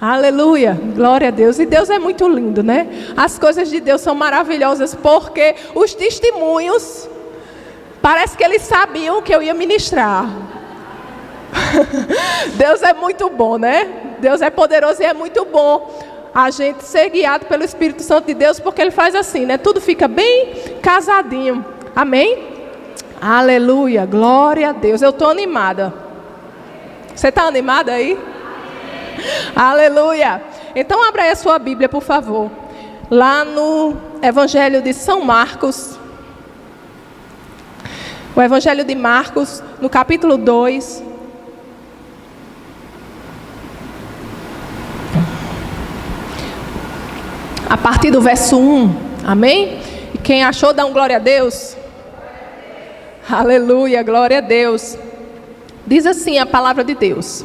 Aleluia, glória a Deus. E Deus é muito lindo, né? As coisas de Deus são maravilhosas, porque os testemunhos, parece que eles sabiam que eu ia ministrar. Deus é muito bom, né? Deus é poderoso e é muito bom a gente ser guiado pelo Espírito Santo de Deus, porque Ele faz assim, né? Tudo fica bem casadinho. Amém? Aleluia, glória a Deus. Eu estou animada. Você está animada aí? Aleluia. Então abra aí a sua Bíblia, por favor. Lá no Evangelho de São Marcos. O Evangelho de Marcos, no capítulo 2. A partir do verso 1. Amém? E quem achou, dá um glória a Deus. Aleluia, glória a Deus. Diz assim a palavra de Deus.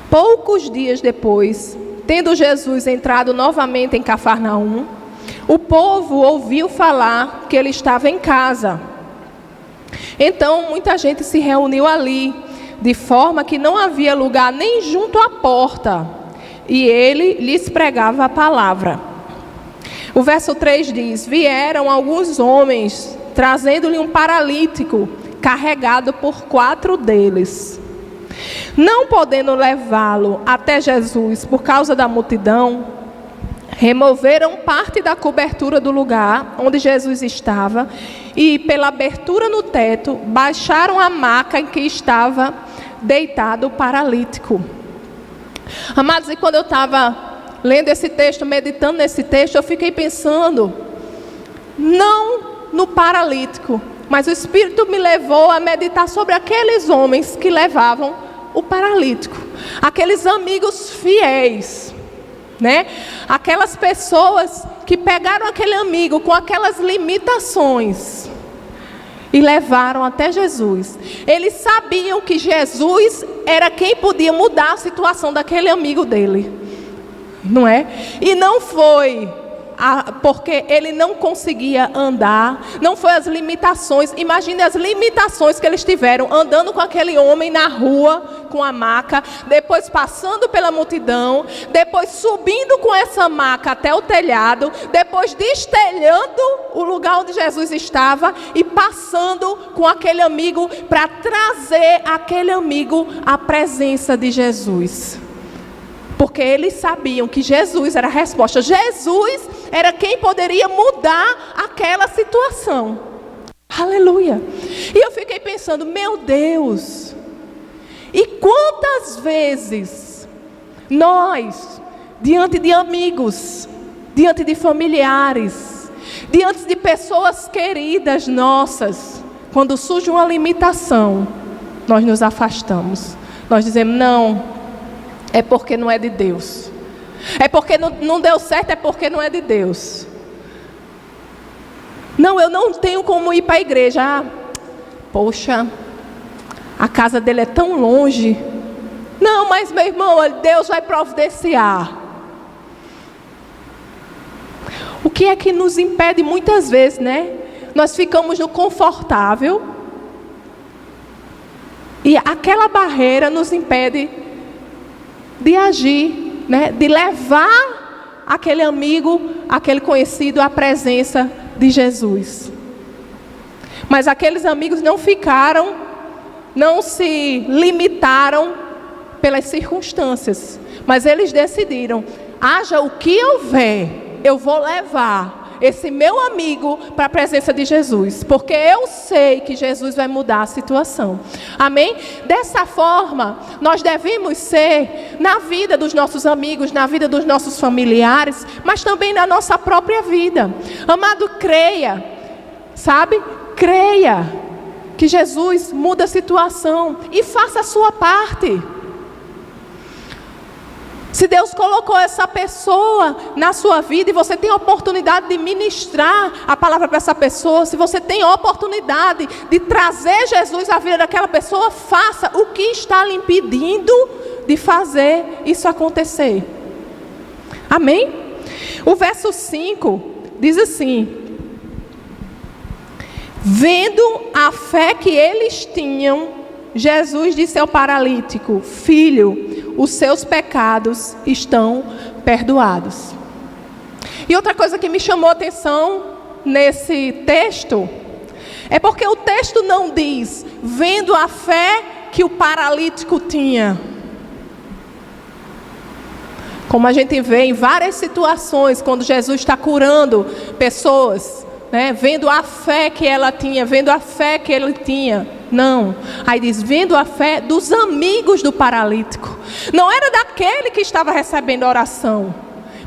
Poucos dias depois, tendo Jesus entrado novamente em Cafarnaum, o povo ouviu falar que ele estava em casa. Então muita gente se reuniu ali, de forma que não havia lugar nem junto à porta, e ele lhes pregava a palavra. O verso 3 diz: vieram alguns homens, trazendo-lhe um paralítico, carregado por 4 deles. Não podendo levá-lo até Jesus por causa da multidão, removeram parte da cobertura do lugar onde Jesus estava e, pela abertura no teto, baixaram a maca em que estava deitado o paralítico. Amados, e quando eu estava lendo esse texto, meditando nesse texto, eu fiquei pensando, não no paralítico, mas o Espírito me levou a meditar sobre aqueles homens que levavam o paralítico, aqueles amigos fiéis, né? Aquelas pessoas que pegaram aquele amigo com aquelas limitações e levaram até Jesus. Eles sabiam que Jesus era quem podia mudar a situação daquele amigo dele, não é? E não foi porque ele não conseguia andar, não foi as limitações. Imagine as limitações que eles tiveram andando com aquele homem na rua com a maca, depois passando pela multidão, depois subindo com essa maca até o telhado, depois destelhando o lugar onde Jesus estava e passando com aquele amigo para trazer aquele amigo à presença de Jesus. Porque eles sabiam que Jesus era a resposta. Jesus era quem poderia mudar aquela situação. Aleluia. E eu fiquei pensando, meu Deus, e quantas vezes nós, diante de amigos, diante de familiares, diante de pessoas queridas nossas, quando surge uma limitação, nós nos afastamos. Nós dizemos, não, é porque não é de Deus. É porque não deu certo, é porque não é de Deus. Não, eu não tenho como ir para a igreja. Poxa, a casa dele é tão longe. Não, mas meu irmão, Deus vai providenciar. O que é que nos impede muitas vezes, né? Nós ficamos no confortável e aquela barreira nos impede de agir, né? De levar aquele amigo, aquele conhecido à presença de Jesus. Mas aqueles amigos não ficaram, não se limitaram pelas circunstâncias, mas eles decidiram, haja o que houver, eu vou levar esse meu amigo para a presença de Jesus, porque eu sei que Jesus vai mudar a situação. Amém? Dessa forma, nós devemos ser na vida dos nossos amigos, na vida dos nossos familiares, mas também na nossa própria vida. Amado, creia, sabe? Creia que Jesus muda a situação e faça a sua parte. Se Deus colocou essa pessoa na sua vida e você tem a oportunidade de ministrar a palavra para essa pessoa, se você tem a oportunidade de trazer Jesus à vida daquela pessoa, faça. O que está lhe impedindo de fazer isso acontecer? Amém? O verso 5 diz assim: vendo a fé que eles tinham, Jesus disse ao paralítico: filho, os seus pecados estão perdoados. E outra coisa que me chamou a atenção nesse texto é porque o texto não diz, vendo a fé que o paralítico tinha. Como a gente vê em várias situações, quando Jesus está curando pessoas, né, vendo a fé que ela tinha, vendo a fé que ele tinha. Não, aí diz, vendo a fé dos amigos do paralítico. Não era daquele que estava recebendo a oração,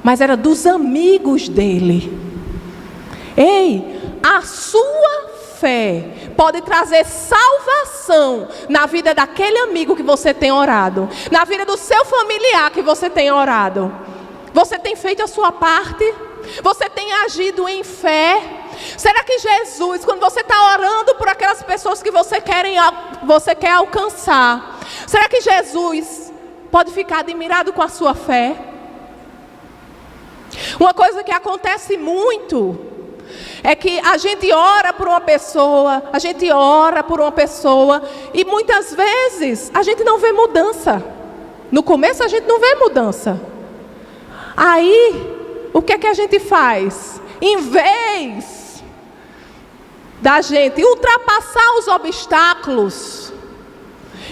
mas era dos amigos dele. Ei, a sua fé pode trazer salvação na vida daquele amigo que você tem orado, na vida do seu familiar que você tem orado. Você tem feito a sua parte? Você tem agido em fé? Será que Jesus, quando você está orando por aquelas pessoas que você quer alcançar, será que Jesus pode ficar admirado com a sua fé? Uma coisa que acontece muito é que a gente ora por uma pessoa, e muitas vezes a gente não vê mudança. No começo a gente não vê mudança. Aí, o que é que a gente faz? Em vez da gente ultrapassar os obstáculos,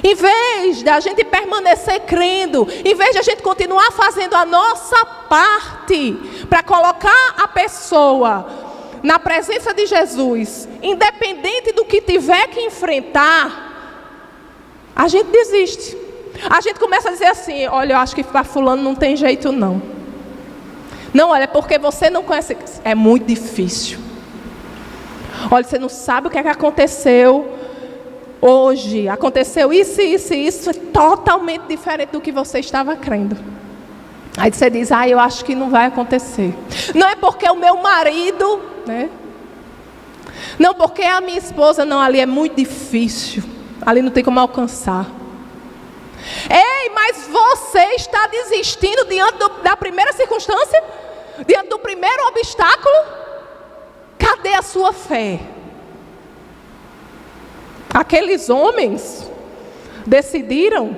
em vez da gente permanecer crendo, em vez de a gente continuar fazendo a nossa parte para colocar a pessoa na presença de Jesus, independente do que tiver que enfrentar, a gente desiste. A gente começa a dizer assim, olha, eu acho que para fulano não tem jeito não. Não, olha, porque você não conhece, é muito difícil. Olha, você não sabe o que é que aconteceu hoje. Aconteceu isso, é totalmente diferente do que você estava crendo. Aí você diz, eu acho que não vai acontecer. Não é porque o meu marido, né? Não, porque a minha esposa, não, ali é muito difícil. Ali não tem como alcançar. Ei, mas você está desistindo diante da primeira circunstância? Diante do primeiro obstáculo? Cadê a sua fé? Aqueles homens decidiram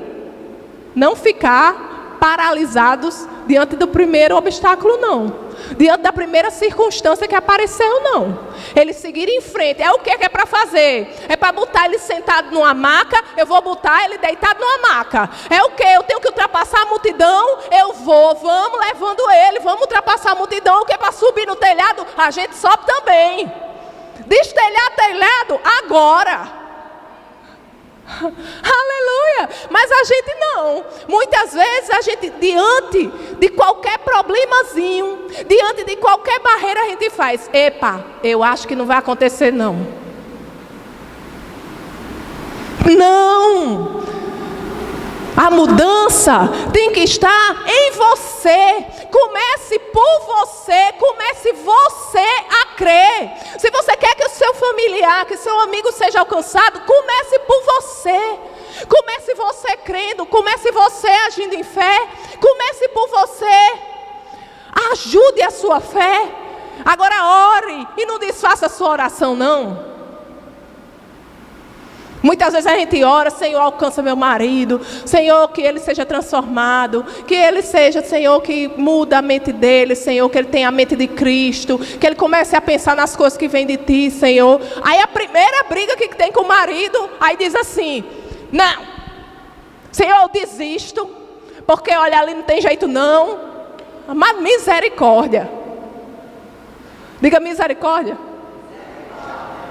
não ficar paralisados diante do primeiro obstáculo, não. Diante da primeira circunstância que apareceu, não. Eles seguiram em frente. É o que é para fazer? É para botar ele sentado numa maca? Eu vou botar ele deitado numa maca. É o que? Eu tenho que ultrapassar a multidão? Vamos levando ele, vamos ultrapassar a multidão. O que é para subir no telhado? A gente sobe também. Destelhar telhado agora. Aleluia! Mas a gente não. Muitas vezes a gente, diante de qualquer problemazinho, diante de qualquer barreira, a gente faz, epa, eu acho que não vai acontecer não. Não! A mudança tem que estar em você. Comece por você. Comece você a crer. Se você quer que o seu familiar, que o seu amigo seja alcançado, comece por você. Comece você crendo. Comece você agindo em fé. Comece por você. Ajude a sua fé. Agora ore e não desfaça a sua oração, não. Muitas vezes a gente ora, Senhor, alcança meu marido, Senhor, que ele seja transformado, que ele seja, Senhor, que muda a mente dele, Senhor, que ele tenha a mente de Cristo, que ele comece a pensar nas coisas que vêm de Ti, Senhor. Aí a primeira briga que tem com o marido, aí diz assim, não, Senhor, eu desisto, porque olha, ali não tem jeito não, mas misericórdia. Diga misericórdia.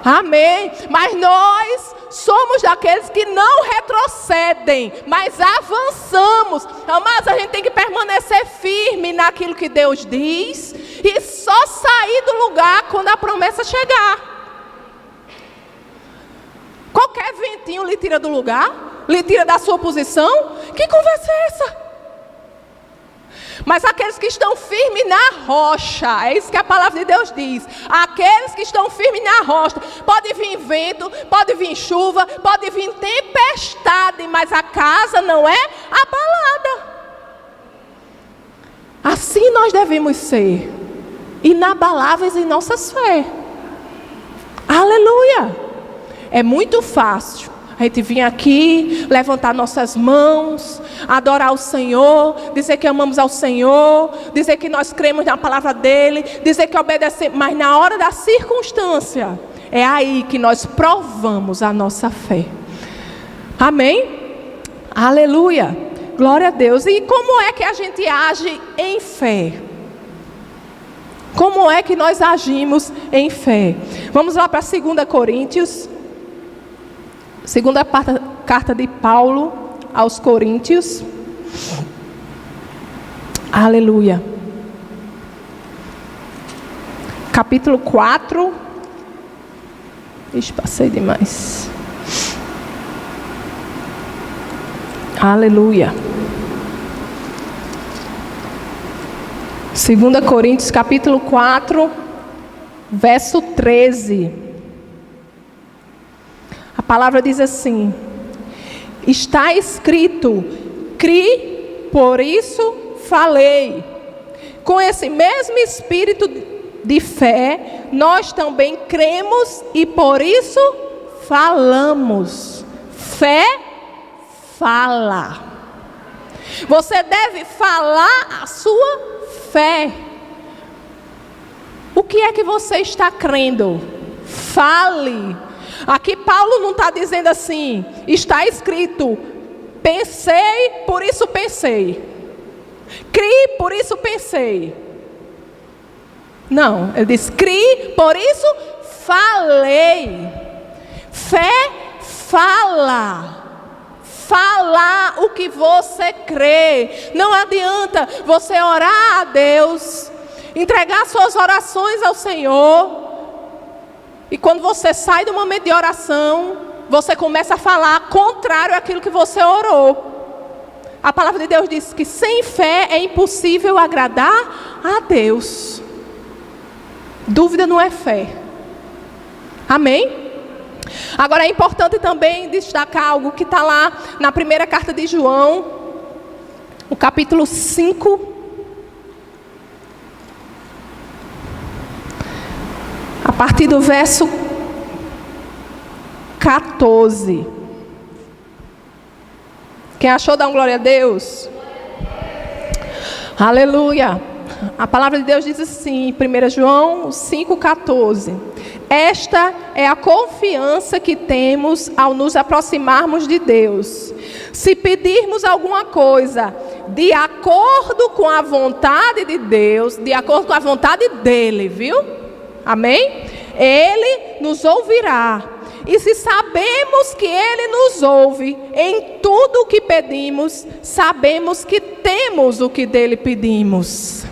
Amém. Mas nós somos daqueles que não retrocedem, mas avançamos. Mas a gente tem que permanecer firme naquilo que Deus diz e só sair do lugar quando a promessa chegar. Qualquer ventinho lhe tira do lugar, lhe tira da sua posição. Que conversa é essa? Mas aqueles que estão firmes na rocha, é isso que a palavra de Deus diz. Aqueles que estão firmes na rocha, pode vir vento, pode vir chuva, pode vir tempestade, mas a casa não é abalada. Assim nós devemos ser, inabaláveis em nossas fé. Aleluia! É muito fácil A gente vir aqui, levantar nossas mãos, adorar o Senhor, dizer que amamos ao Senhor, dizer que nós cremos na palavra dEle, dizer que obedecemos, mas na hora da circunstância, é aí que nós provamos a nossa fé. Amém? Aleluia! Glória a Deus. E como é que a gente age em fé? Como é que nós agimos em fé? Vamos lá para 2 Coríntios. Segunda carta de Paulo aos Coríntios. Aleluia. Capítulo 4. Ixi, passei demais. Aleluia. 2 Coríntios capítulo 4, verso 13. A palavra diz assim: está escrito, cri, por isso falei. Com esse mesmo espírito de fé, nós também cremos e por isso falamos. Fé fala. Você deve falar a sua fé. O que é que você está crendo? Fale. Aqui Paulo não está dizendo assim, está escrito, pensei, por isso pensei. Cri, por isso pensei. Não, ele diz, cri, por isso falei. Fé fala. Falar o que você crê. Não adianta você orar a Deus, entregar suas orações ao Senhor, e quando você sai do momento de oração, você começa a falar contrário àquilo que você orou. A palavra de Deus diz que sem fé é impossível agradar a Deus. Dúvida não é fé. Amém? Agora é importante também destacar algo que está lá na primeira carta de João, o capítulo 5, a partir do verso 14. Quem achou, dá um glória a Deus. Aleluia. A palavra de Deus diz assim, 1 João 5,14. Esta é a confiança que temos ao nos aproximarmos de Deus. Se pedirmos alguma coisa de acordo com a vontade de Deus, de acordo com a vontade dEle, viu? Amém? Ele nos ouvirá. E se sabemos que Ele nos ouve em tudo o que pedimos, sabemos que temos o que dEle pedimos.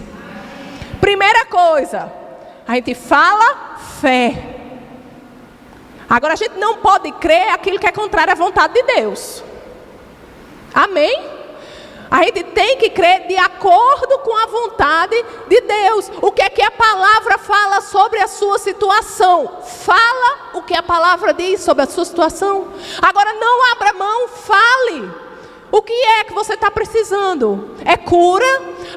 Primeira coisa, a gente fala fé. Agora a gente não pode crer aquilo que é contrário à vontade de Deus. Amém? A gente tem que crer de acordo com a vontade de Deus. O que é que a palavra fala sobre a sua situação? Fala o que a palavra diz sobre a sua situação. Agora não abra mão, fale. O que é que você está precisando? É cura?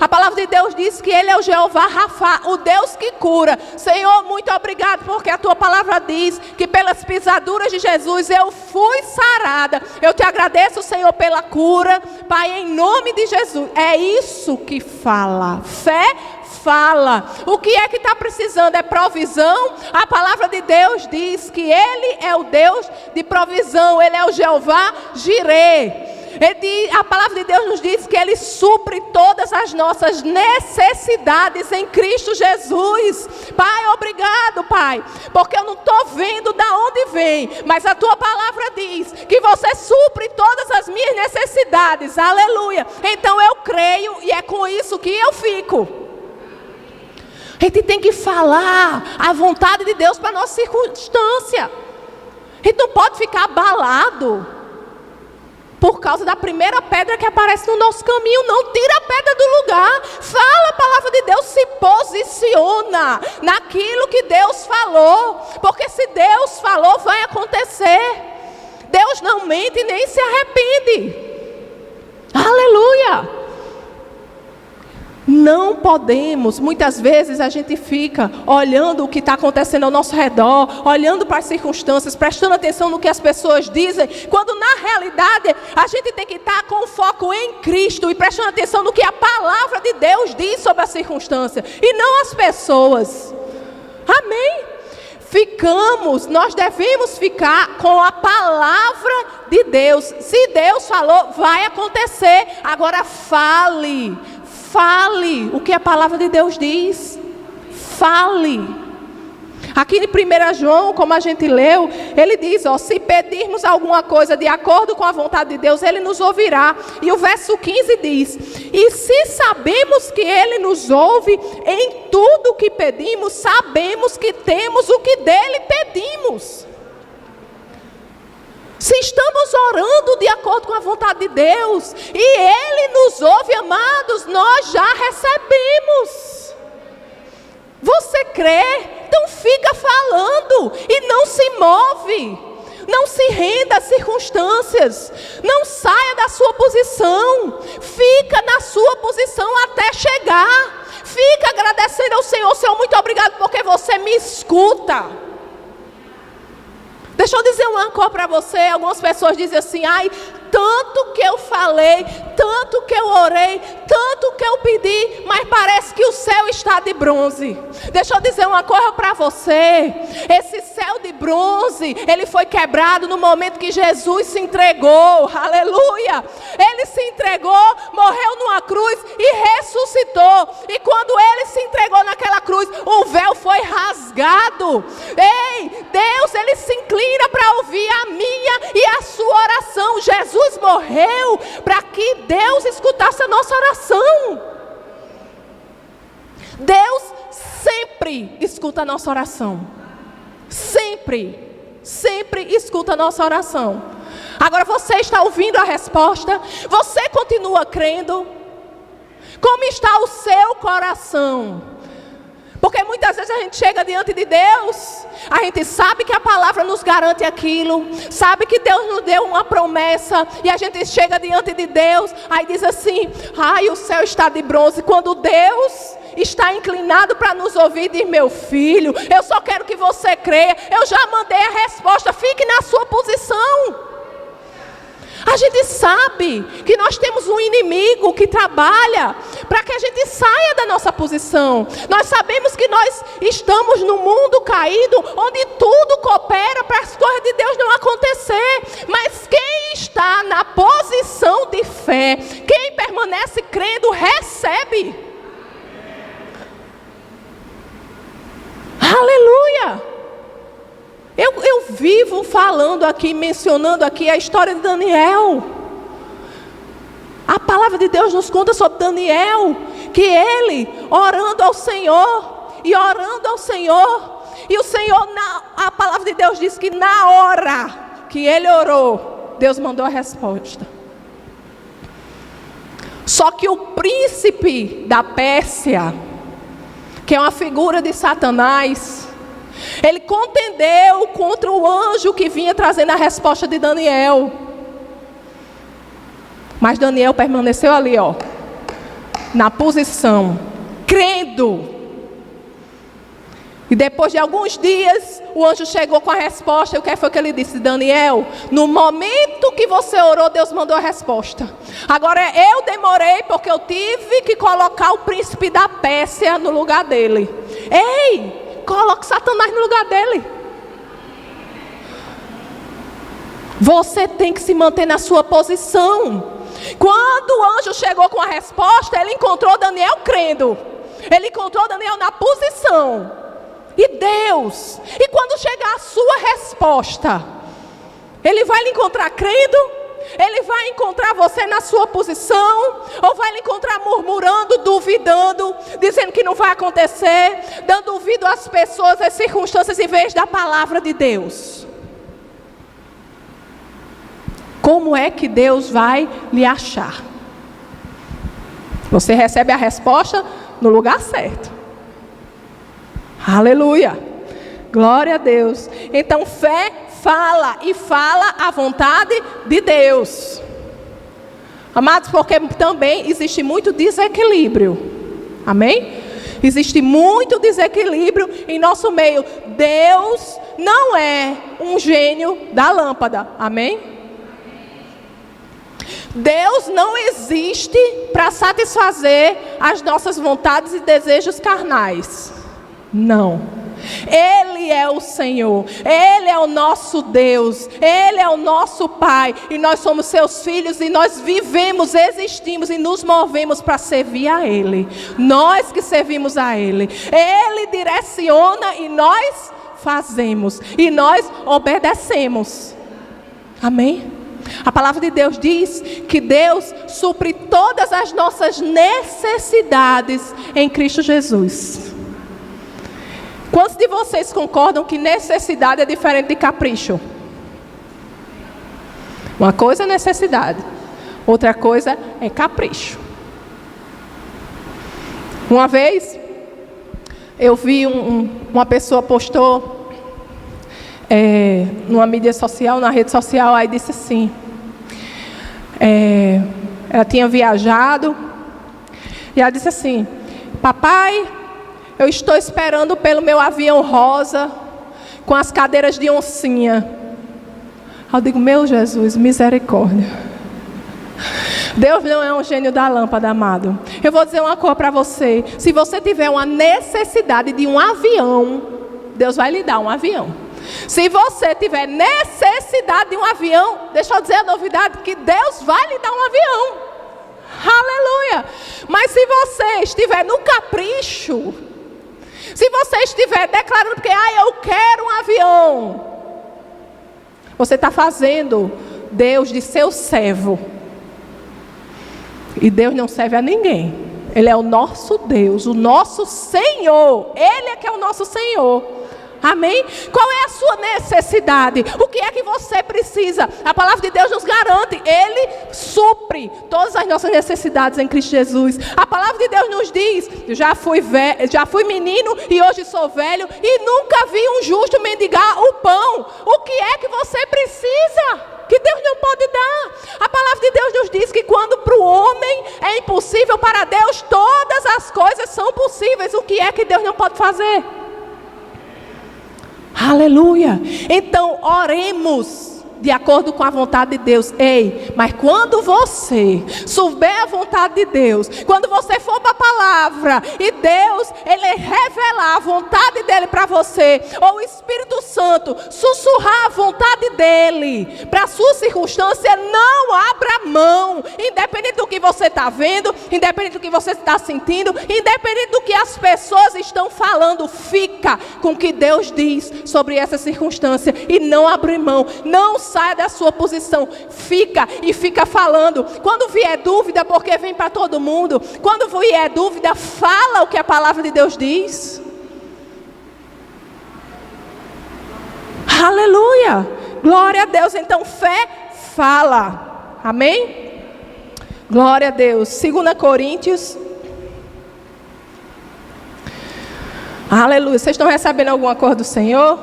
A palavra de Deus diz que Ele é o Jeová Rafa, o Deus que cura. Senhor, muito obrigado, porque a Tua palavra diz que pelas pisaduras de Jesus eu fui sarada. Eu te agradeço, Senhor, pela cura. Pai, em nome de Jesus. É isso que fala. Fé fala. O que é que está precisando? É provisão? A palavra de Deus diz que Ele é o Deus de provisão. Ele é o Jeová Jirê. A palavra de Deus nos diz que Ele supre todas as nossas necessidades em Cristo Jesus. Pai, obrigado, Pai, porque eu não estou vendo de onde vem, mas a Tua palavra diz que você supre todas as minhas necessidades. Aleluia. Então eu creio e é com isso que eu fico. A gente tem que falar a vontade de Deus para a nossa circunstância. A gente não pode ficar abalado por causa da primeira pedra que aparece no nosso caminho. Não tira a pedra do lugar. Fala a palavra de Deus, se posiciona naquilo que Deus falou. Porque se Deus falou, vai acontecer. Deus não mente nem se arrepende. Aleluia. Não podemos, muitas vezes a gente fica olhando o que está acontecendo ao nosso redor, olhando para as circunstâncias, prestando atenção no que as pessoas dizem, quando na realidade a gente tem que estar com foco em Cristo e prestando atenção no que a palavra de Deus diz sobre a circunstância, e não as pessoas. Amém? Nós devemos ficar com a palavra de Deus. Se Deus falou, vai acontecer. Agora fale o que a palavra de Deus diz. Fale. Aqui em 1 João, como a gente leu, ele diz, se pedirmos alguma coisa de acordo com a vontade de Deus, ele nos ouvirá. E o verso 15 diz, e se sabemos que ele nos ouve em tudo o que pedimos, sabemos que temos o que dele pedimos. Se estamos orando de acordo com a vontade de Deus, e ele nos ouve, amados, nós já recebemos. Você crê? Então fica falando e não se move. Não se renda às circunstâncias. Não saia da sua posição. Fica na sua posição até chegar. Fica agradecendo ao Senhor. Senhor, muito obrigado porque você me escuta. Deixa eu dizer uma coisa para você. Algumas pessoas dizem assim, tanto que eu falei, tanto que eu orei, tanto que eu pedi, mas parece que o céu está de bronze. Deixa eu dizer uma coisa para você. Esse céu de bronze, ele foi quebrado no momento que Jesus se entregou. Aleluia! Ele se entregou, morreu numa cruz e ressuscitou. E quando ele se entregou naquela cruz, o véu foi rasgado. Ei, Deus, ele se inclina para ouvir a minha e a sua oração. Jesus morreu para que Deus escutasse a nossa oração. Deus sempre escuta a nossa oração. Sempre escuta a nossa oração. Agora você está ouvindo a resposta? Você continua crendo? Como está o seu coração? Porque muitas vezes a gente chega diante de Deus, a gente sabe que a palavra nos garante aquilo, sabe que Deus nos deu uma promessa, e a gente chega diante de Deus, aí diz assim, o céu está de bronze, quando Deus está inclinado para nos ouvir, diz, meu filho, eu só quero que você creia, eu já mandei a resposta, fique na sua posição. A gente sabe que nós temos um inimigo que trabalha para que a gente saia da nossa posição. Nós sabemos que nós estamos num mundo caído, onde tudo coopera para as coisas de Deus não acontecer. Mas quem está na posição de fé, quem permanece crendo, recebe. Aleluia! Eu vivo falando aqui, mencionando aqui a história de Daniel. A palavra de Deus nos conta sobre Daniel, que ele, orando ao Senhor, e o Senhor, a palavra de Deus diz que na hora que ele orou, Deus mandou a resposta. Só que o príncipe da Pérsia, que é uma figura de Satanás, ele contendeu contra o anjo que vinha trazendo a resposta de Daniel. Mas Daniel permaneceu ali, na posição, crendo. E depois de alguns dias, o anjo chegou com a resposta. E o que foi que ele disse? Daniel, no momento que você orou, Deus mandou a resposta. Agora eu demorei porque eu tive que colocar o príncipe da Pérsia no lugar dele. Ei! Coloque Satanás no lugar dele. Você tem que se manter na sua posição. Quando o anjo chegou com a resposta, ele encontrou Daniel crendo. Ele encontrou Daniel na posição. E Deus, e quando chegar a sua resposta, ele vai lhe encontrar crendo? Ele vai encontrar você na sua posição? Ou vai lhe encontrar murmurando, duvidando, dizendo que não vai acontecer, dando ouvido às pessoas, às circunstâncias, em vez da palavra de Deus? Como é que Deus vai lhe achar? Você recebe a resposta no lugar certo. Aleluia! Glória a Deus. Então fé fala, e fala a vontade de Deus. Amados, porque também existe muito desequilíbrio. Amém? Existe muito desequilíbrio em nosso meio. Deus não é um gênio da lâmpada. Amém? Deus não existe para satisfazer as nossas vontades e desejos carnais. Não. Ele é o Senhor, Ele é o nosso Deus, Ele é o nosso Pai, e nós somos seus filhos, e nós vivemos, existimos e nos movemos para servir a Ele. Nós que servimos a Ele. Ele direciona e nós fazemos, e nós obedecemos. Amém? A palavra de Deus diz que Deus supre todas as nossas necessidades em Cristo Jesus. Quantos de vocês concordam que necessidade é diferente de capricho? Uma coisa é necessidade, outra coisa é capricho. Uma vez, eu vi uma pessoa postou numa mídia social, na rede social, aí disse assim, ela tinha viajado, e ela disse assim: papai, eu estou esperando pelo meu avião rosa, com as cadeiras de oncinha. Eu digo, meu Jesus, misericórdia. Deus não é um gênio da lâmpada, amado. Eu vou dizer uma coisa para você. Se você tiver uma necessidade de um avião, Deus vai lhe dar um avião. Se você tiver necessidade de um avião, deixa eu dizer a novidade, que Deus vai lhe dar um avião. Aleluia. Mas se você estiver no capricho, se você estiver declarando porque eu quero um avião, você está fazendo Deus de seu servo. E Deus não serve a ninguém. Ele é o nosso Deus, o nosso Senhor. Ele é que é o nosso Senhor. Amém? Qual é a sua necessidade? O que é que você precisa? A palavra de Deus nos garante. Ele supre todas as nossas necessidades em Cristo Jesus. A palavra de Deus nos diz: já fui menino e hoje sou velho, e nunca vi um justo mendigar o pão. O que é que você precisa que Deus não pode dar? A palavra de Deus nos diz que quando para o homem é impossível, para Deus todas as coisas são possíveis. O que é que Deus não pode fazer? Aleluia. Então oremos de acordo com a vontade de Deus. Ei, mas quando você souber a vontade de Deus, quando você for para a palavra e Deus, Ele revelar a vontade dEle para você, ou o Espírito Santo sussurrar a vontade dEle para a sua circunstância, não abra mão. Independente do que você está vendo, independente do que você está sentindo, independente do que as pessoas estão falando, fica com o que Deus diz sobre essa circunstância e não abre mão. Não saia da sua posição, fica e fica falando. Quando vier dúvida, porque vem para todo mundo, quando vier dúvida, fala o que a palavra de Deus diz. Aleluia, glória a Deus. Então fé fala, amém? Glória a Deus. 2 Coríntios, aleluia. Vocês estão recebendo alguma coisa do Senhor?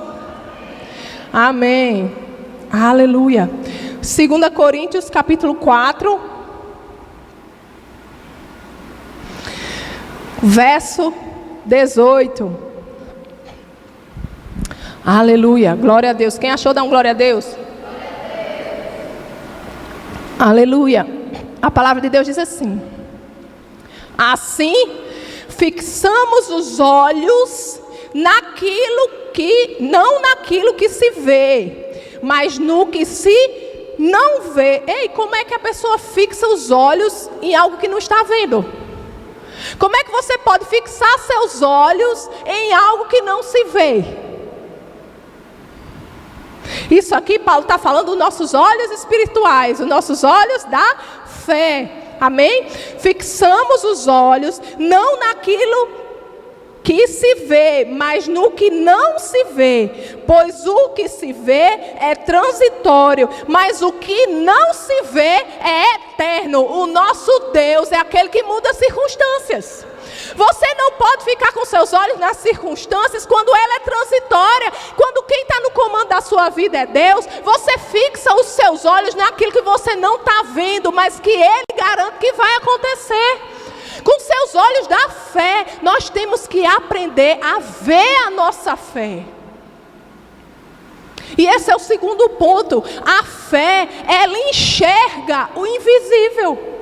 Amém. Aleluia. 2 Coríntios capítulo 4, verso 18. Aleluia, glória a Deus. Quem achou, dá um glória a Deus. Aleluia. A palavra de Deus diz assim: assim fixamos os olhos não naquilo que se vê, mas no que se não vê. Ei, como é que a pessoa fixa os olhos em algo que não está vendo? Como é que você pode fixar seus olhos em algo que não se vê? Isso aqui Paulo está falando dos nossos olhos espirituais, os nossos olhos da fé. Amém? Fixamos os olhos não naquilo que se vê, mas no que não se vê, pois o que se vê é transitório, mas o que não se vê é eterno. O nosso Deus é aquele que muda as circunstâncias. Você não pode ficar com seus olhos nas circunstâncias quando ela é transitória. Quando quem está no comando da sua vida é Deus, você fixa os seus olhos naquilo que você não está vendo, mas que Ele garante que vai acontecer. Com seus pelos olhos da fé, nós temos que aprender a ver a nossa fé. E esse é o segundo ponto. A fé, ela enxerga o invisível.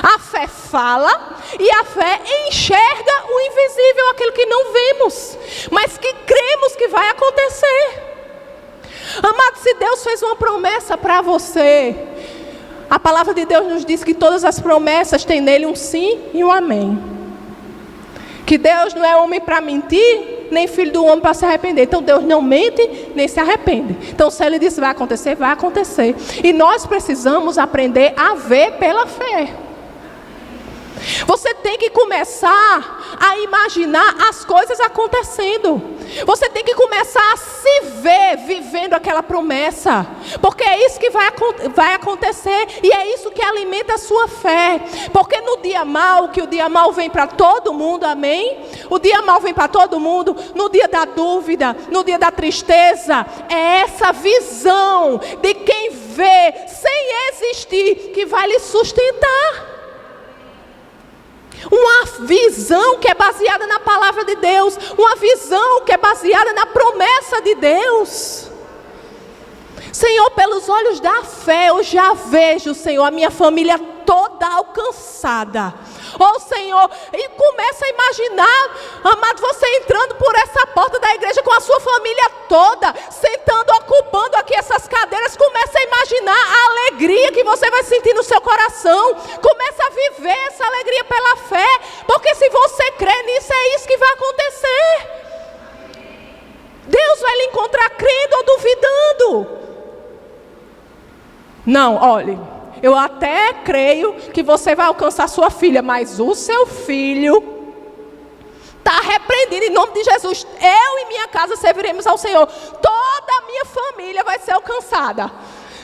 A fé fala e a fé enxerga o invisível, aquilo que não vemos, mas que cremos que vai acontecer. Amado, se Deus fez uma promessa para você, a palavra de Deus nos diz que todas as promessas têm nele um sim e um amém. Que Deus não é homem para mentir, nem filho do homem para se arrepender. Então Deus não mente, nem se arrepende. Então se Ele disse vai acontecer, vai acontecer. E nós precisamos aprender a ver pela fé. Você tem que começar a imaginar as coisas acontecendo. Você tem que começar a se ver vivendo aquela promessa. Porque é isso que vai acontecer. E é isso que alimenta a sua fé. Porque no dia mau, que o dia mau vem para todo mundo, amém? O dia mau vem para todo mundo. No dia da dúvida, no dia da tristeza. É essa visão de quem vê sem existir que vai lhe sustentar. Uma visão que é baseada na palavra de Deus. Uma visão que é baseada na promessa de Deus. Senhor, pelos olhos da fé, eu já vejo, Senhor, a minha família toda alcançada. Oh, Senhor, e começa a imaginar, amado, você entrando por essa porta da igreja com a sua família toda, sentando, ocupando aqui essas cadeiras. Começa a imaginar a alegria que você vai sentir no seu coração. Começa a viver essa alegria pela fé, porque se você crê nisso, é isso que vai acontecer. Deus vai lhe encontrar crendo ou duvidando. Não, olhe, eu até creio que você vai alcançar sua filha, mas o seu filho está repreendido em nome de Jesus. Eu e minha casa serviremos ao Senhor. Toda a minha família vai ser alcançada.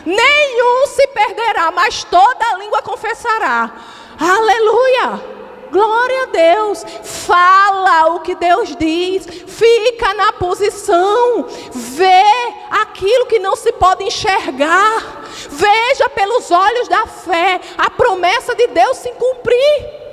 Nenhum se perderá, mas toda a língua confessará. Aleluia! Glória a Deus. Fala o que Deus diz. Fica na posição. Vê aquilo que não se pode enxergar. Veja pelos olhos da fé a promessa de Deus se cumprir.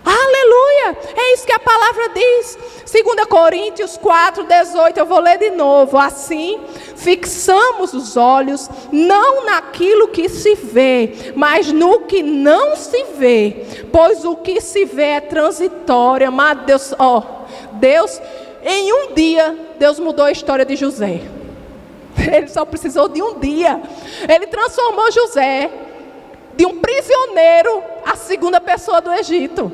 Aleluia! É isso que a palavra diz. 2 Coríntios 4:18. Eu vou ler de novo. Assim, fixamos os olhos não naquilo que se vê, mas no que não se vê. Pois o que se vê é transitório. Amado Deus, Deus, em um dia, Deus mudou a história de José. Ele só precisou de um dia. Ele transformou José de um prisioneiro à segunda pessoa do Egito.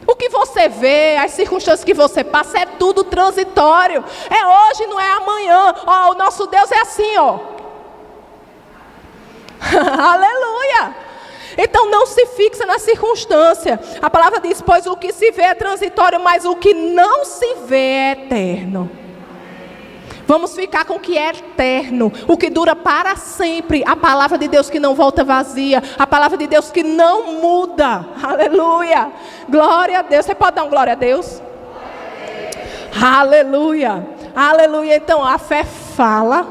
O que você vê, as circunstâncias que você passa, é tudo transitório. É hoje, não é amanhã. O nosso Deus é assim, Aleluia! Então não se fixa na circunstância. A palavra diz, pois o que se vê é transitório, mas o que não se vê é eterno. Vamos ficar com o que é eterno, o que dura para sempre. A palavra de Deus que não volta vazia. A palavra de Deus que não muda. Aleluia. Glória a Deus. Você pode dar um glória a Deus? Aleluia. Aleluia. Então a fé fala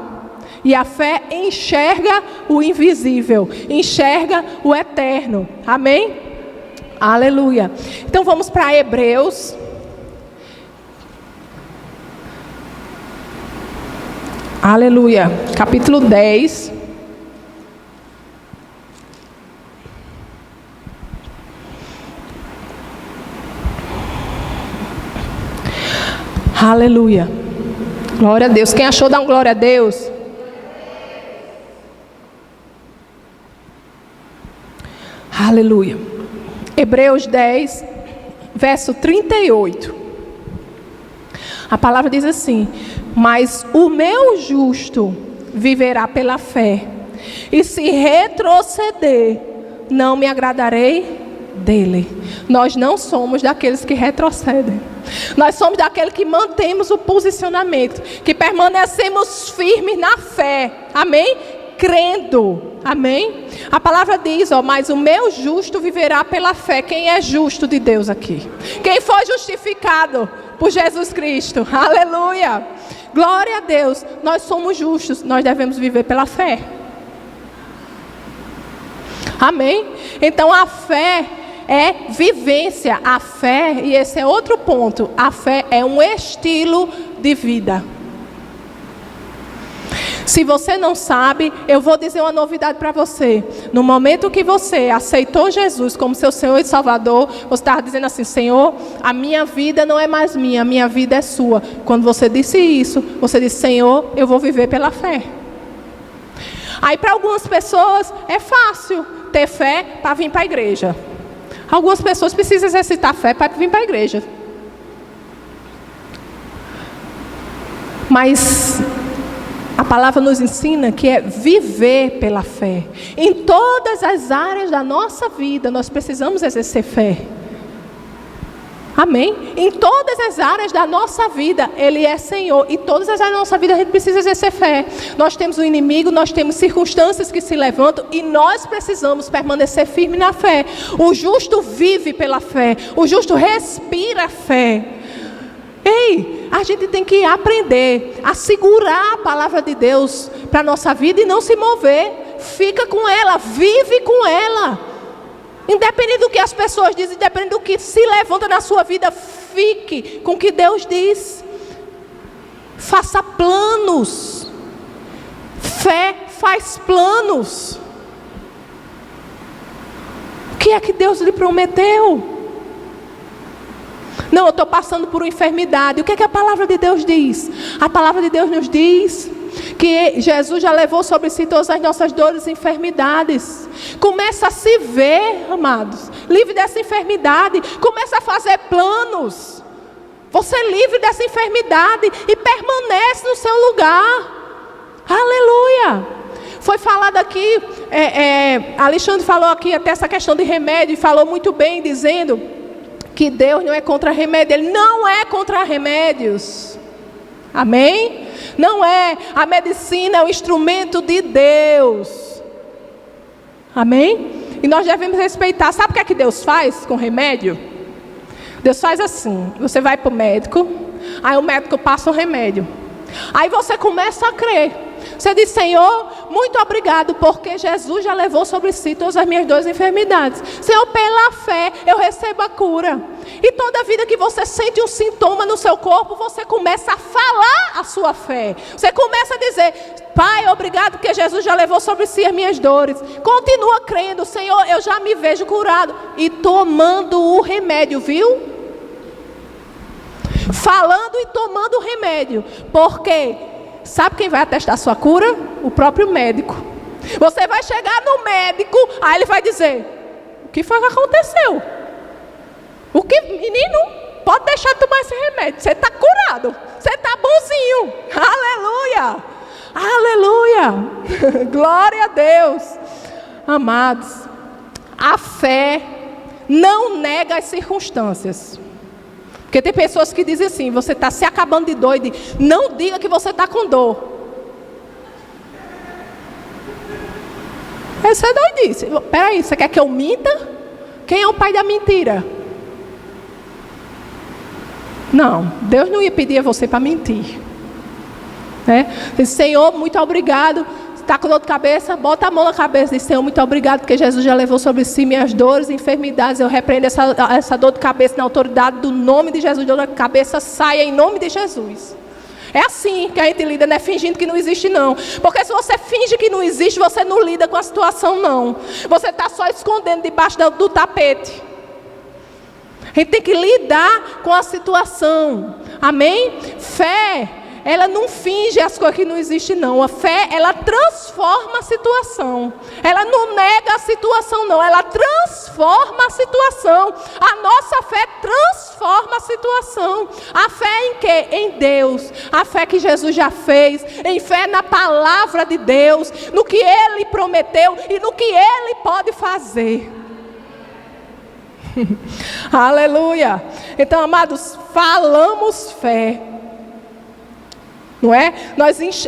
e a fé enxerga o invisível. Enxerga o eterno. Amém? Aleluia. Então vamos para Hebreus. Aleluia, capítulo 10. Aleluia, glória a Deus. Quem achou, dá um glória a Deus. Aleluia. Hebreus 10, verso 38. A palavra diz assim: mas o meu justo viverá pela fé, e se retroceder, não me agradarei dele. Nós não somos daqueles que retrocedem. Nós somos daqueles que mantemos o posicionamento, que permanecemos firmes na fé. Amém? Crendo. Amém? A palavra diz, mas o meu justo viverá pela fé. Quem é justo de Deus aqui? Quem foi justificado por Jesus Cristo? Aleluia! Glória a Deus. Nós somos justos, nós devemos viver pela fé. Amém? Então a fé é vivência. A fé, e esse é outro ponto, a fé é um estilo de vida. Se você não sabe, eu vou dizer uma novidade para você. No momento que você aceitou Jesus como seu Senhor e Salvador, você estava dizendo assim: Senhor, a minha vida não é mais minha, a minha vida é sua. Quando você disse isso, você disse: Senhor, eu vou viver pela fé. Aí para algumas pessoas é fácil ter fé para vir para a igreja. Algumas pessoas precisam exercitar fé para vir para a igreja. Mas a palavra nos ensina que é viver pela fé. Em todas as áreas da nossa vida, nós precisamos exercer fé. Amém? Em todas as áreas da nossa vida, Ele é Senhor. Em todas as áreas da nossa vida, a gente precisa exercer fé. Nós temos um inimigo, nós temos circunstâncias que se levantam e nós precisamos permanecer firme na fé. O justo vive pela fé. O justo respira fé. Ei, a gente tem que aprender a segurar a palavra de Deus para a nossa vida e não se mover. Fica com ela, vive com ela. Independente do que as pessoas dizem, independente do que se levanta na sua vida, fique com o que Deus diz. Faça planos. Fé faz planos. O que é que Deus lhe prometeu? Não, eu estou passando por uma enfermidade. O que é que a palavra de Deus diz? A palavra de Deus nos diz que Jesus já levou sobre si todas as nossas dores e enfermidades. Começa a se ver, amados, livre dessa enfermidade. Começa a fazer planos. Você é livre dessa enfermidade e permanece no seu lugar. Aleluia. Foi falado aqui, Alexandre falou aqui até essa questão de remédio e falou muito bem, dizendo que Deus não é contra remédio. Ele não é contra remédios. Amém? Não é. A medicina é um instrumento de Deus. Amém? E nós devemos respeitar. Sabe o que é que Deus faz com remédio? Deus faz assim. Você vai para o médico, aí o médico passa um remédio. Aí você começa a crer. Você diz: Senhor, muito obrigado, porque Jesus já levou sobre si todas as minhas dores e enfermidades. Senhor, pela fé eu recebo a cura. E toda vida que você sente um sintoma no seu corpo, você começa a falar a sua fé. Você começa a dizer: Pai, obrigado, porque Jesus já levou sobre si as minhas dores. Continua crendo: Senhor, eu já me vejo curado. E tomando o remédio, viu? Falando e tomando o remédio. Porque sabe quem vai atestar a sua cura? O próprio médico. Você vai chegar no médico, aí ele vai dizer: o que foi que aconteceu? O que, menino, pode deixar de tomar esse remédio. Você está curado. Você está bonzinho. Aleluia. Aleluia. Glória a Deus. Amados, a fé não nega as circunstâncias. Porque tem pessoas que dizem assim: você está se acabando de doido, não diga que você está com dor. Isso é doidice. Peraí, você quer que eu minta? Quem é o pai da mentira? Não, Deus não ia pedir a você para mentir. Diz: Senhor, muito obrigado. Está com dor de cabeça? Bota a mão na cabeça e diz: Senhor, muito obrigado, porque Jesus já levou sobre si minhas dores e enfermidades. Eu repreendo essa dor de cabeça na autoridade do nome de Jesus. Dor de cabeça saia em nome de Jesus. É assim que a gente lida, não é fingindo que não existe, não. Porque se você finge que não existe, você não lida com a situação, não. Você está só escondendo debaixo do tapete. A gente tem que lidar com a situação. Amém? Fé, ela não finge as coisas que não existem, não. A fé, ela transforma a situação. Ela não nega a situação, não. Ela transforma a situação. A nossa fé transforma a situação. A fé em quê? Em Deus. A fé que Jesus já fez. Em fé na palavra de Deus. No que Ele prometeu e no que Ele pode fazer. Aleluia. Então, amados, falamos fé. Não é?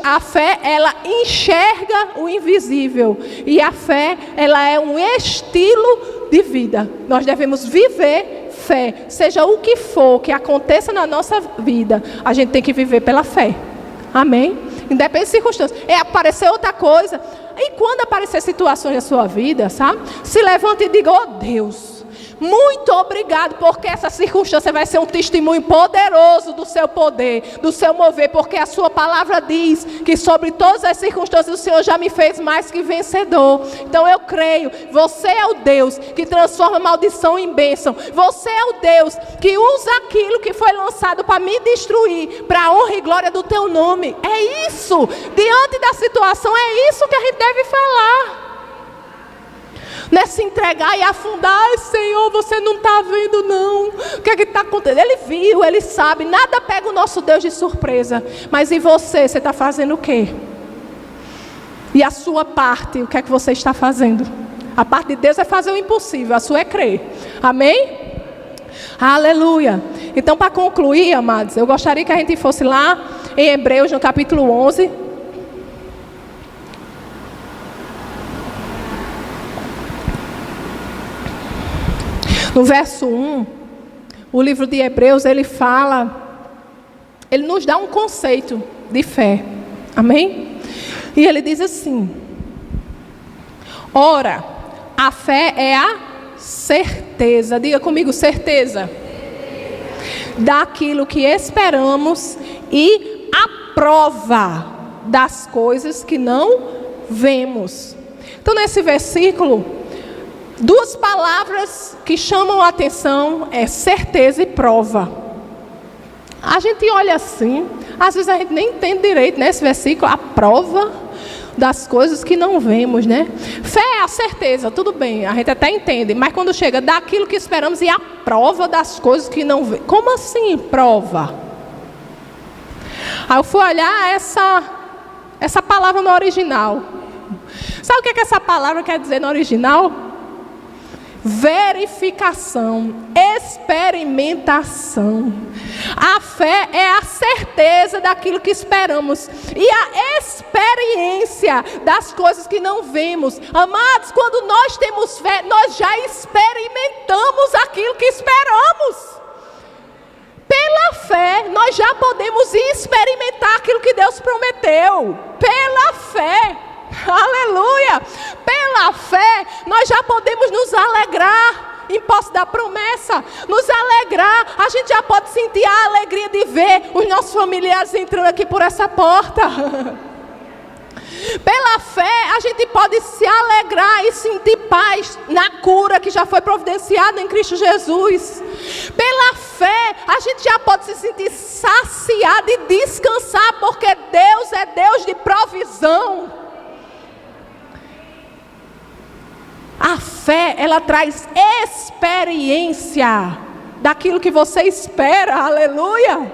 A fé, ela enxerga o invisível. E a fé, ela é um estilo de vida. Nós devemos viver fé. Seja o que for que aconteça na nossa vida, a gente tem que viver pela fé. Amém? Independente de circunstâncias. Aparecer outra coisa. E quando aparecer situações na sua vida, sabe? Se levante e diga: oh Deus, muito obrigado, porque essa circunstância vai ser um testemunho poderoso do seu poder, do seu mover, porque a sua palavra diz que sobre todas as circunstâncias o Senhor já me fez mais que vencedor. Então eu creio, você é o Deus que transforma maldição em bênção. Você é o Deus que usa aquilo que foi lançado para me destruir, para a honra e glória do teu nome. É isso, diante da situação, é isso que a gente deve falar. Não é se entregar e afundar. Ai, Senhor, você não está vendo não. O que é que está acontecendo? Ele viu, ele sabe. Nada pega o nosso Deus de surpresa. Mas e você está fazendo o quê? E a sua parte, o que é que você está fazendo? A parte de Deus é fazer o impossível, a sua é crer. Amém? Aleluia. Então, para concluir, amados, eu gostaria que a gente fosse lá em Hebreus, no capítulo 11. No verso 1, o livro de Hebreus, ele nos dá um conceito de fé. Amém? E ele diz assim: ora, a fé é a certeza, diga comigo, certeza, daquilo que esperamos e a prova das coisas que não vemos. Então, nesse versículo, duas palavras que chamam a atenção é certeza e prova. A gente olha assim, às vezes a gente nem entende direito nesse versículo, a prova das coisas que não vemos, né? Fé é a certeza, tudo bem, a gente até entende, mas quando chega daquilo que esperamos e a prova das coisas que não vemos. Como assim prova? Aí eu fui olhar essa palavra no original. Sabe o que essa palavra quer dizer no original? Verificação, experimentação. A fé é a certeza daquilo que esperamos e a experiência das coisas que não vemos. Amados, quando nós temos fé, nós já experimentamos aquilo que esperamos. Pela fé, nós já podemos experimentar aquilo que Deus prometeu. Pela fé. Aleluia! Pela fé, nós já podemos nos alegrar em posse da promessa, nos alegrar. A gente já pode sentir a alegria de ver os nossos familiares entrando aqui por essa porta. Pela fé, a gente pode se alegrar e sentir paz na cura que já foi providenciada em Cristo Jesus. Pela fé, a gente já pode se sentir saciado e descansar, porque Deus é Deus de provisão. A fé, ela traz experiência daquilo que você espera, aleluia.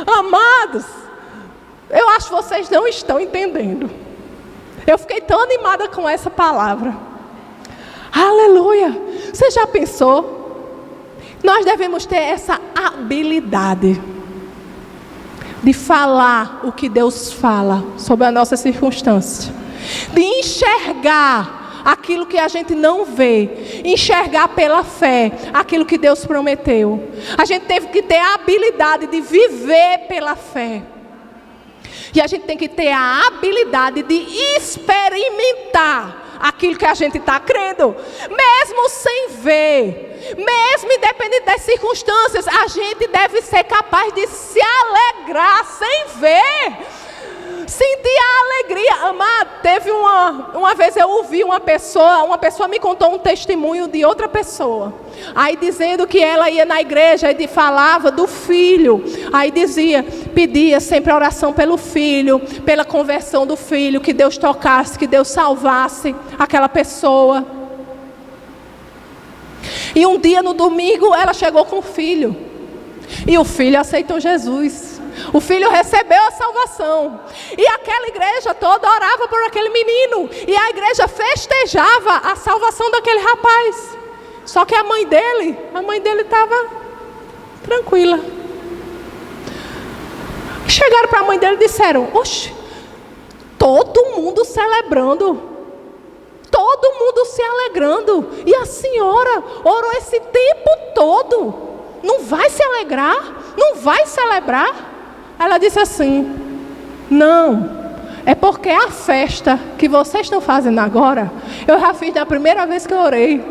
Amados, eu acho que vocês não estão entendendo. Eu fiquei tão animada com essa palavra. Aleluia. Você já pensou? Nós devemos ter essa habilidade de falar o que Deus fala sobre a nossa circunstância, de enxergar aquilo que a gente não vê, enxergar pela fé aquilo que Deus prometeu. A gente teve que ter a habilidade de viver pela fé. E a gente tem que ter a habilidade de experimentar aquilo que a gente está crendo, mesmo sem ver, mesmo independente das circunstâncias. A gente deve ser capaz de se alegrar sem ver, sentir a alegria. Amado, teve uma vez eu ouvi uma pessoa me contou um testemunho de outra pessoa, aí dizendo que ela ia na igreja e falava do filho, aí pedia sempre oração pelo filho, pela conversão do filho, que Deus tocasse, que Deus salvasse aquela pessoa. E um dia no domingo ela chegou com o filho, e o filho aceitou Jesus. O filho recebeu a salvação. E aquela igreja toda orava por aquele menino. E a igreja festejava a salvação daquele rapaz. Só que a mãe dele estava tranquila. Chegaram para a mãe dele e disseram: oxe, todo mundo celebrando, todo mundo se alegrando, e a senhora orou esse tempo todo, não vai se alegrar? Não vai celebrar? Ela disse assim: não, É porque a festa que vocês estão fazendo agora, eu já fiz na primeira vez que eu orei.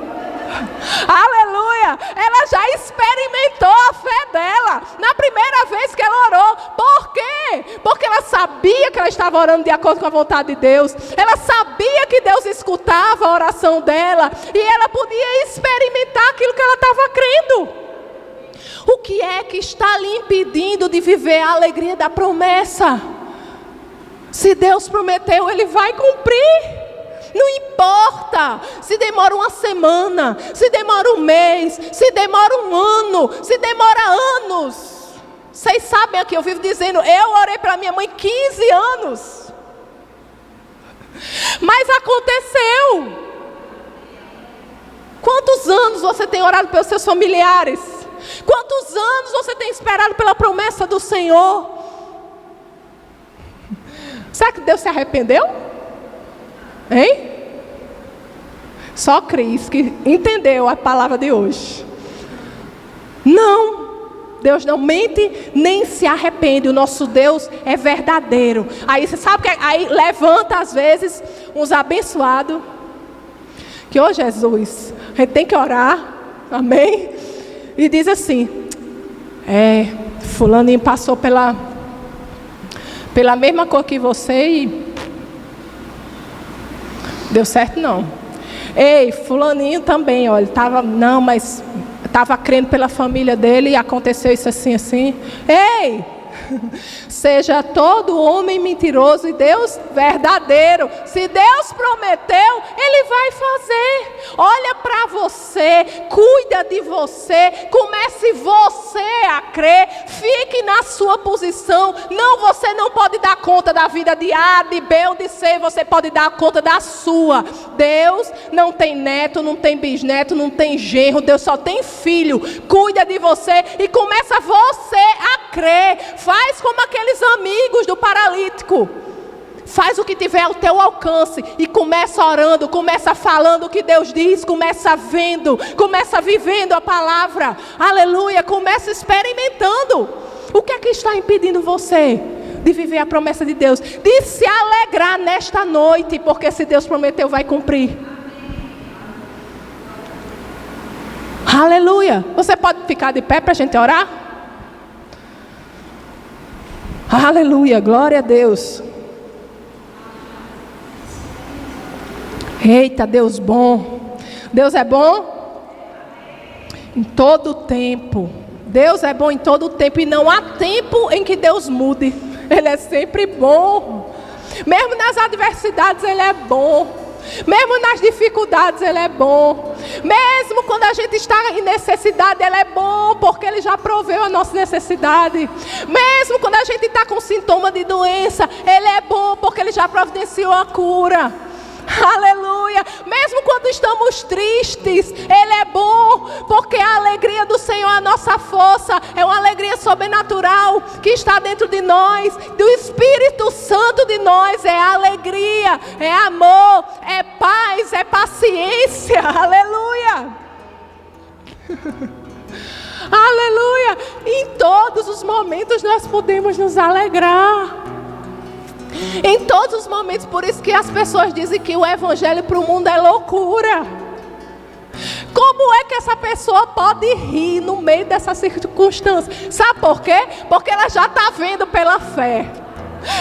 Aleluia! Ela já experimentou a fé dela na primeira vez que ela orou. Por quê? Porque ela sabia que ela estava orando de acordo com a vontade de Deus. Ela sabia que Deus escutava a oração dela. E ela podia experimentar aquilo que ela estava crendo. O que é que está lhe impedindo de viver a alegria da promessa? Se Deus prometeu, Ele vai cumprir. Não importa se demora uma semana, se demora um mês, se demora um ano, se demora anos. Vocês sabem aqui, eu vivo dizendo, eu orei para minha mãe 15 anos. Mas aconteceu. Quantos anos você tem orado pelos seus familiares? Quantos anos você tem esperado pela promessa do Senhor? Será que Deus se arrependeu? Hein? Só Cris que entendeu a palavra de hoje. Não, Deus não mente nem se arrepende. O nosso Deus é verdadeiro. Aí você sabe que aí levanta às vezes uns abençoados que, ô Jesus, a gente tem que orar, amém? E diz assim: fulaninho passou pela mesma cor que você e deu certo não. Ei, fulaninho também, olha, mas estava crendo pela família dele e aconteceu isso assim, assim. Ei, seja todo homem mentiroso e Deus verdadeiro. Se Deus prometeu, Ele vai fazer. Olha para você, cuida de você, comece você a crer, fique na sua posição. Não, você não pode dar conta da vida de A, de B ou de C, você pode dar conta da sua. Deus não tem neto, não tem bisneto, não tem genro, Deus só tem filho. Cuida de você e começa você a crer. Faz como aqueles amigos do paralítico. Faz o que tiver ao teu alcance e começa orando, começa falando o que Deus diz, começa vendo, começa vivendo a palavra. Aleluia, começa experimentando. O que é que está impedindo você de viver a promessa de Deus? De se alegrar nesta noite, porque se Deus prometeu, vai cumprir. Aleluia. Você pode ficar de pé para a gente orar? Aleluia, glória a Deus. Eita, Deus bom. Deus é bom em todo tempo. Deus é bom em todo tempo. E não há tempo em que Deus mude. Ele é sempre bom. Mesmo nas adversidades Ele é bom. Mesmo nas dificuldades Ele é bom. Mesmo quando a gente está em necessidade Ele é bom, porque Ele já proveu a nossa necessidade. Mesmo quando a gente está com sintoma de doença Ele é bom, porque Ele já providenciou a cura. Aleluia. Mesmo quando estamos tristes Ele é bom, porque a alegria do Senhor é a nossa força. É uma alegria sobrenatural que está dentro de nós, do Espírito Santo de nós. É alegria, é amor, é paz, é paciência. Aleluia. Aleluia. Em todos os momentos nós podemos nos alegrar. Em todos os momentos. Por isso que as pessoas dizem que o evangelho para o mundo é loucura. Como é que essa pessoa pode rir no meio dessa circunstância? Sabe por quê? Porque ela já está vendo pela fé.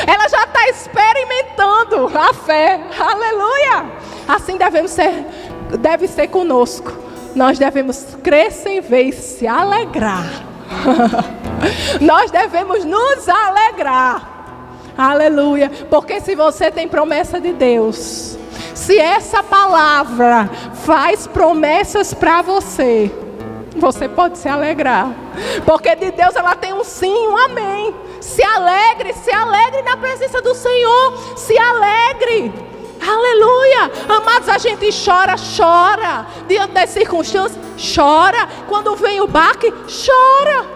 Ela já está experimentando a fé. Aleluia. Assim deve ser conosco. Nós devemos crer sem ver e se alegrar. Nós devemos nos alegrar. Aleluia, porque se você tem promessa de Deus, se essa palavra faz promessas para você, você pode se alegrar, porque de Deus ela tem um sim, um amém. Se alegre na presença do Senhor, se alegre. Aleluia, amados, a gente chora diante das circunstâncias, chora, quando vem o baque, chora.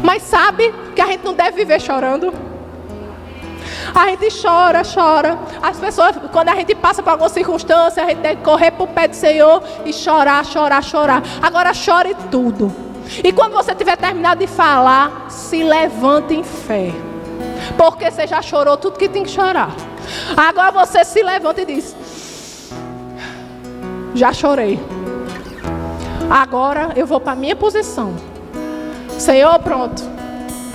Mas sabe que a gente não deve viver chorando? A gente chora. As pessoas, quando a gente passa por alguma circunstância, a gente deve correr para o pé do Senhor e chorar. Agora chore tudo. E quando você tiver terminado de falar, se levante em fé. Porque você já chorou tudo que tem que chorar. Agora você se levanta e diz: já chorei. Agora eu vou para a minha posição. Senhor, pronto.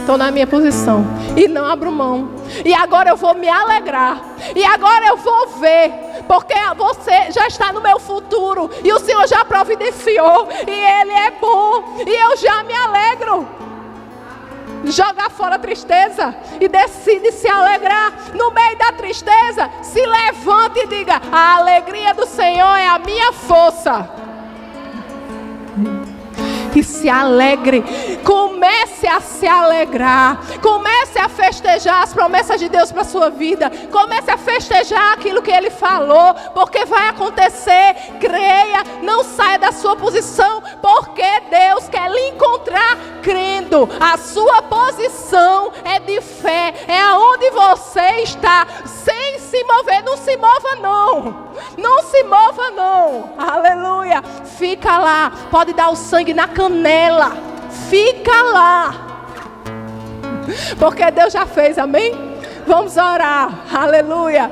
Estou na minha posição. E não abro mão. E agora eu vou me alegrar. E agora eu vou ver. Porque você já está no meu futuro. E o Senhor já providenciou. E Ele é bom. E eu já me alegro. Joga fora a tristeza. E decide se alegrar. No meio da tristeza, se levante e diga: a alegria do Senhor é a minha força. E se alegre, comece a se alegrar, comece a festejar as promessas de Deus para a sua vida, comece a festejar aquilo que Ele falou, porque vai acontecer. Creia, não saia da sua posição, porque Deus quer lhe encontrar crendo. A sua posição é de fé, é aonde você está, sem se mover. Não se mova não, não se mova não, aleluia. Fica lá, pode dar o sangue na canela, fica lá, porque Deus já fez, amém? Vamos orar, aleluia.